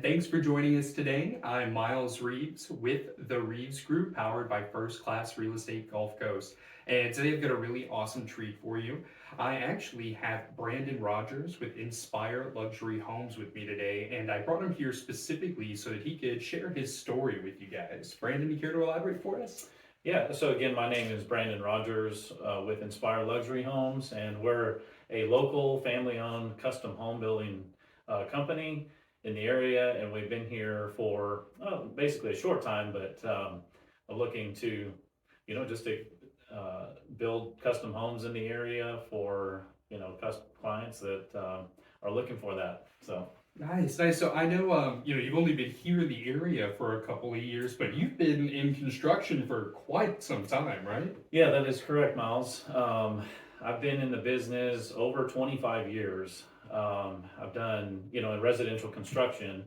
and thanks for joining us today. I'm Miles Reeves with the Reeves Group, powered by First Class Real Estate Gulf Coast. And today I've got a really awesome treat for you. I actually have Brandon Rogers with Inspire Luxury Homes with me today, and I brought him here specifically so that he could share his story with you guys. Brandon, you care to elaborate for us? Yeah, so again, my name is Brandon Rogers with Inspire Luxury Homes, and we're a local family-owned custom home building company in the area, and we've been here for basically a short time, but looking to, just to build custom homes in the area for, clients that are looking for that, so. Nice, nice. So I know, you've only been here in the area for a couple of years, but you've been in construction for quite some time, right? Yeah, that is correct, Miles. I've been in the business over 25 years. I've done, in residential construction.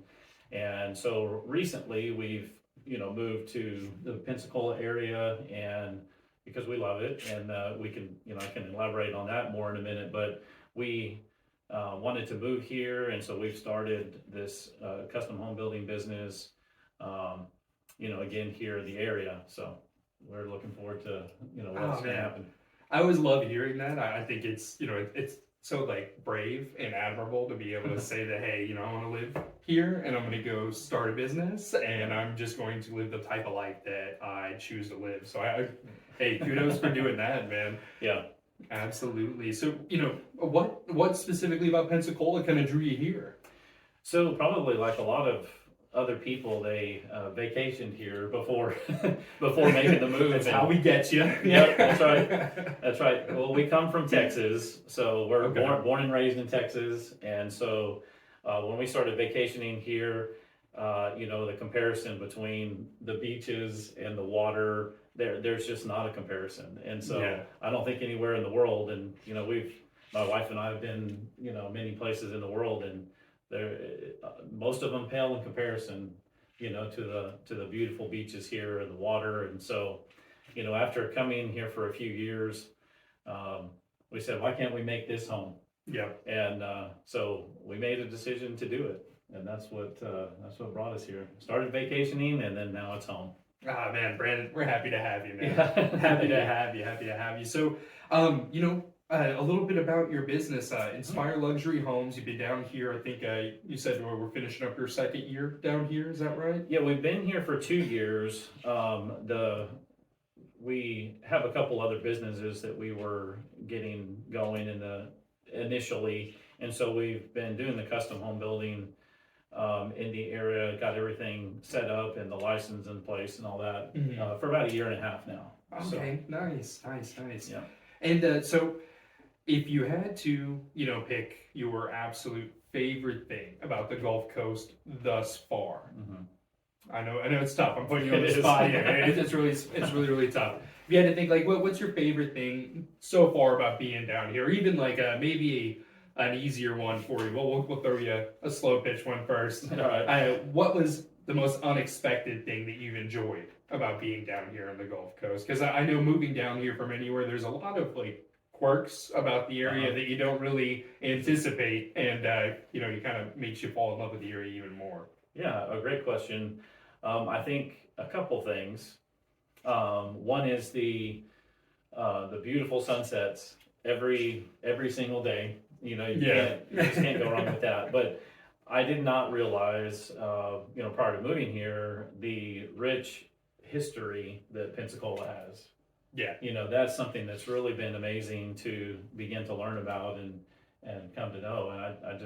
And so recently we've, moved to the Pensacola area and because we love it and we can, I can elaborate on that more in a minute, but we wanted to move here. And so we've started this custom home building business, again, here in the area. So we're looking forward to, what's going to happen. I always love hearing that. I think it's, it's so like brave and admirable to be able to say that, hey, I want to live here and I'm going to go start a business and I'm just going to live the type of life that I choose to live. So hey, kudos for doing that, man. Yeah. Absolutely. So, what specifically about Pensacola kind of drew you here? So probably like a lot of other people, they vacationed here before before making the move. That's how we get you. Yep, that's right. That's right. Well, we come from Texas, so we're born and raised in Texas, and so when we started vacationing here, the comparison between the beaches and the water, there's just not a comparison, and so I don't think anywhere in the world, and my wife and I have been many places in the world, and there most of them pale in comparison to the beautiful beaches here and the water. And so after coming here for a few years, we said, why can't we make this home? Yeah. And so we made a decision to do it, and that's what brought us here. Started vacationing, and then now it's home. Ah, man, Brandon, we're happy to have you, man. Yeah. Happy to have you. So, a little bit about your business, Inspire Luxury Homes. You've been down here, I think you said we're finishing up your second year down here, is that right? Yeah, we've been here for 2 years. We have a couple other businesses that we were getting going initially, and so we've been doing the custom home building in the area, got everything set up and the license in place and all that for about 1.5 years now. Okay, so. Nice. Yeah. And so if you had to, pick your absolute favorite thing about the Gulf Coast thus far, I know it's tough. I'm putting you on the spot here. It's really tough. If you had to think, like, what's your favorite thing so far about being down here? Or even like maybe an easier one for you. Well, we'll throw you a slow pitch one first. All right. What was the most unexpected thing that you've enjoyed about being down here on the Gulf Coast? Because I know moving down here from anywhere, there's a lot of like quirks about the area that you don't really anticipate, and you kind of makes you fall in love with the area even more. Yeah, a great question. I think a couple things. One is the beautiful sunsets every single day. You just can't go wrong with that. But I did not realize, prior to moving here, the rich history that Pensacola has. Yeah. That's something that's really been amazing to begin to learn about and come to know. And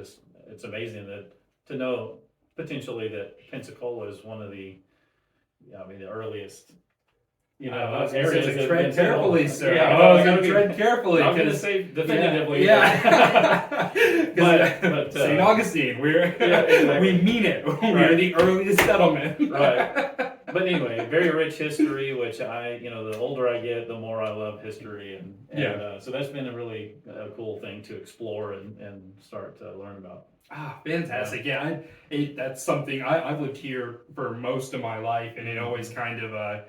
it's amazing to know potentially that Pensacola is one of the earliest areas. Tread carefully, sir. Yeah, I was going to tread carefully. I'm going to say definitively. Yeah. but St. Augustine, exactly. We mean it. We're the earliest settlement. Right. But anyway, very rich history, which the older I get, the more I love history. And so that's been a really cool thing to explore and start to learn about. Ah, fantastic. Yeah, that's something I've lived here for most of my life, and it always kind of,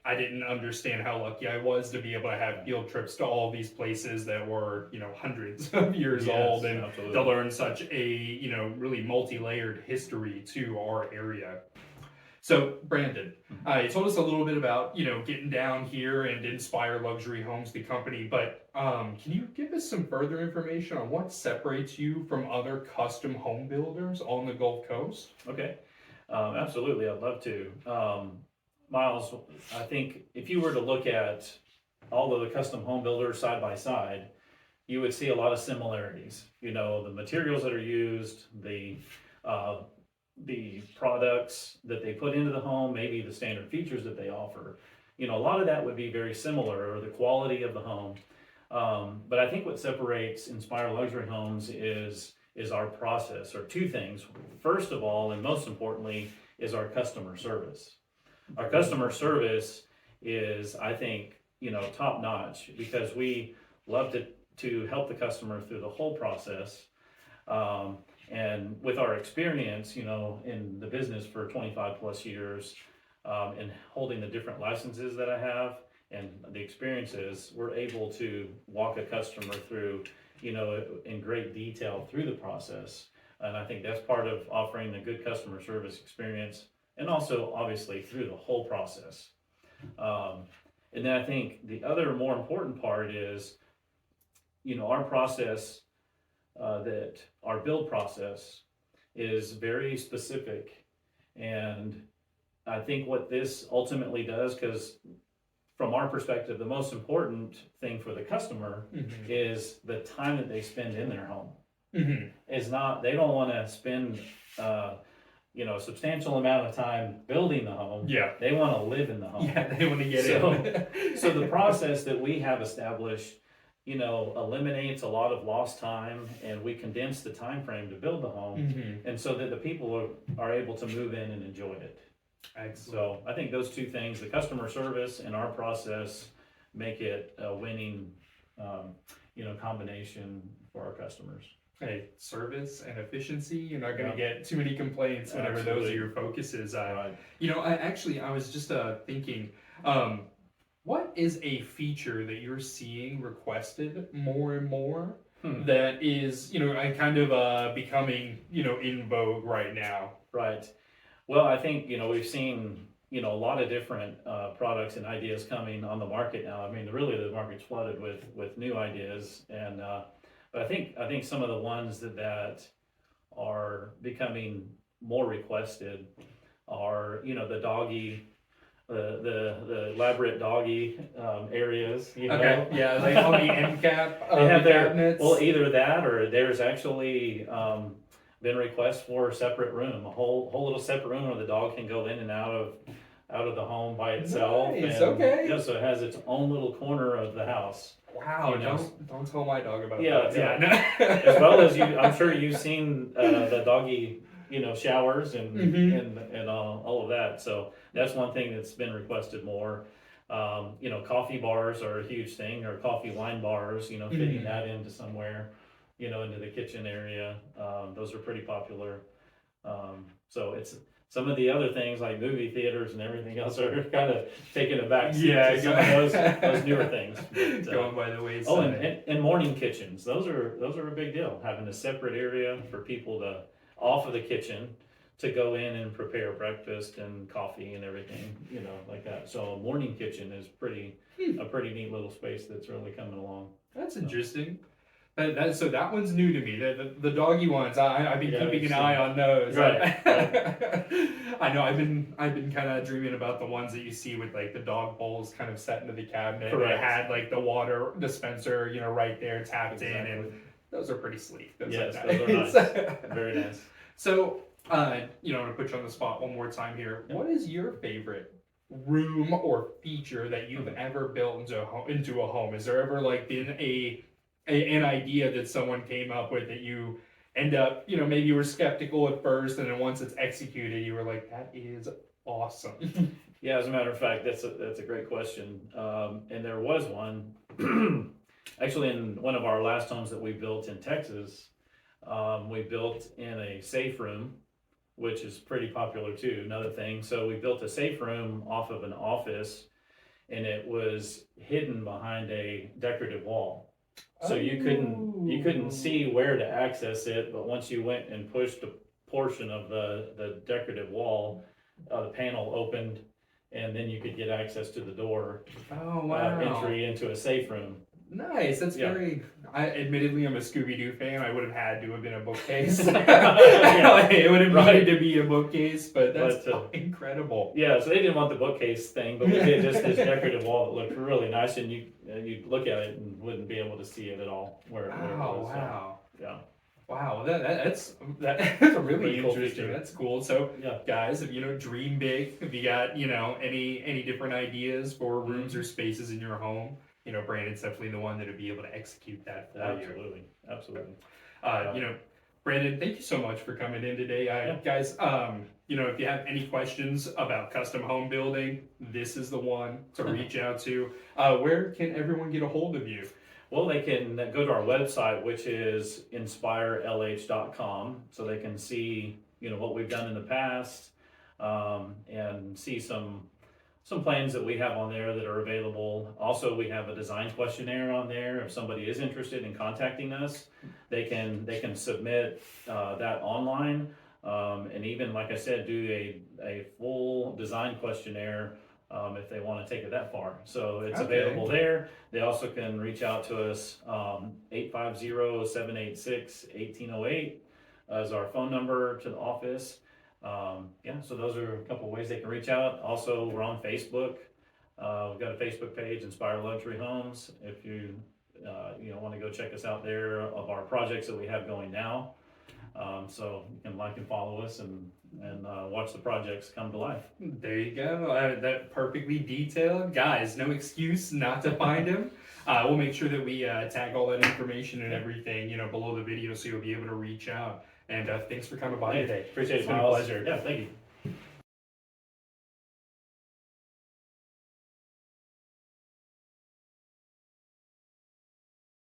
I didn't understand how lucky I was to be able to have field trips to all these places that were, hundreds of years Yes, old, and absolutely. to learn such a, really multi-layered history to our area. So, Brandon, you told us a little bit about, getting down here and Inspire Luxury Homes, the company, but can you give us some further information on what separates you from other custom home builders on the Gulf Coast? Okay, absolutely, I'd love to. Miles, I think if you were to look at all of the custom home builders side by side, you would see a lot of similarities. The materials that are used, the products that they put into the home, maybe the standard features that they offer. A lot of that would be very similar, or the quality of the home. But I think what separates Inspire Luxury Homes is our process, or two things. First of all, and most importantly, is our customer service. Our customer service is, I think, top notch, because we love to help the customer through the whole process. And with our experience, in the business for 25 plus years, and holding the different licenses that I have and the experiences, we're able to walk a customer through, in great detail through the process. And I think that's part of offering a good customer service experience, and also obviously through the whole process. And then I think the other more important part is, our process, that our build process is very specific. And I think what this ultimately does, because from our perspective, the most important thing for the customer is the time that they spend in their home. Is not, they don't want to spend, a substantial amount of time building the home. Yeah. They want to live in the home. Yeah, they want to get in. So the process that we have established, eliminates a lot of lost time, and we condense the time frame to build the home, and so that the people are able to move in and enjoy it. Excellent. So I think those two things, the customer service and our process, make it a winning, combination for our customers. Hey, service and efficiency, you're not going to get too many complaints whenever those are your focuses. Right. I was just thinking, what is a feature that you're seeing requested more and more that is, kind of becoming, in vogue right now? Right. Well, I think, we've seen, a lot of different products and ideas coming on the market now. I mean, really the market's flooded with new ideas, and but I think some of the ones that are becoming more requested are, the doggy, the elaborate doggy areas. Okay, yeah, like on the end cap of They have the their cabinets. well, either that, or there's actually been requests for a separate room, a whole little separate room where the dog can go in and out of the home by itself. Nice, and, okay. Yeah, so it has its own little corner of the house. Wow, don't tell my dog about Yeah, that. yeah. As well as I'm sure you've seen the doggy, showers and all of that. So that's one thing that's been requested more. Coffee bars are a huge thing, or coffee wine bars. Fitting that into somewhere, into the kitchen area. Those are pretty popular. So it's some of the other things like movie theaters and everything else are kind of taking a back seat to some of those newer things. But, going by the wayside. Oh, and morning kitchens. Those are a big deal. Having a separate area for people to off of the kitchen to go in and prepare breakfast and coffee and everything, like that. So a morning kitchen is a pretty neat little space that's really coming along. That's interesting. So that one's new to me. The doggy ones, I've been keeping an eye on those. Right. I know I've been kind of dreaming about the ones that you see with like the dog bowls kind of set into the cabinet. Correct. It had like the water dispenser, right there tapped in, and those are pretty sleek. Those Yes, are those are nice. Very nice. So, I'm gonna put you on the spot one more time here. Yep. What is your favorite room or feature that you've ever built into a home? Is there ever like been an idea that someone came up with that you end up, maybe you were skeptical at first, and then once it's executed, you were like, that is awesome. Yeah, as a matter of fact, that's a great question. And there was one, actually in one of our last homes that we built in Texas, we built in a safe room, which is pretty popular too, another thing. So we built a safe room off of an office, and it was hidden behind a decorative wall. So you couldn't see where to access it, but once you went and pushed a portion of the decorative wall, the panel opened, and then you could get access to the door, Oh, wow. entry into a safe room. Nice. That's Yeah. very. Admittedly, I'm a Scooby-Doo fan. I would have had to have been a bookcase. Yeah. It would have Right. needed to be a bookcase, but that's But, incredible. Yeah, so they didn't want the bookcase thing, but we did just this decorative wall that looked really nice, and you'd look at it and wouldn't be able to see it at all where it Oh, was. wow. Yeah. Wow, that's a really Pretty cool interesting. feature. That's cool. So, Yeah. guys, if dream big, if you got any different ideas for rooms or spaces in your home, Brandon's definitely the one that would be able to execute that for you. Absolutely. Brandon, thank you so much for coming in today. Guys, if you have any questions about custom home building, this is the one to reach out to. Where can everyone get a hold of you? Well, they can go to our website, which is inspirelh.com, so they can see, what we've done in the past, and see some plans that we have on there that are available. Also, we have a design questionnaire on there. If somebody is interested in contacting us, they can submit that online, and even, like I said, do a full design questionnaire if they want to take it that far. So it's available there. They also can reach out to us, 850-786-1808 is our phone number to the office. So those are a couple ways they can reach out. Also, we're on Facebook. We've got a Facebook page, Inspire Luxury Homes. If you want to go check us out there of our projects that we have going now. So you can like and follow us and watch the projects come to life. There you go. That perfectly detailed. Guys, no excuse not to find him. We'll make sure that we tag all that information and everything, below the video, so you'll be able to reach out. And thanks for coming by today. Appreciate it. It's been a pleasure. Yeah, thank you.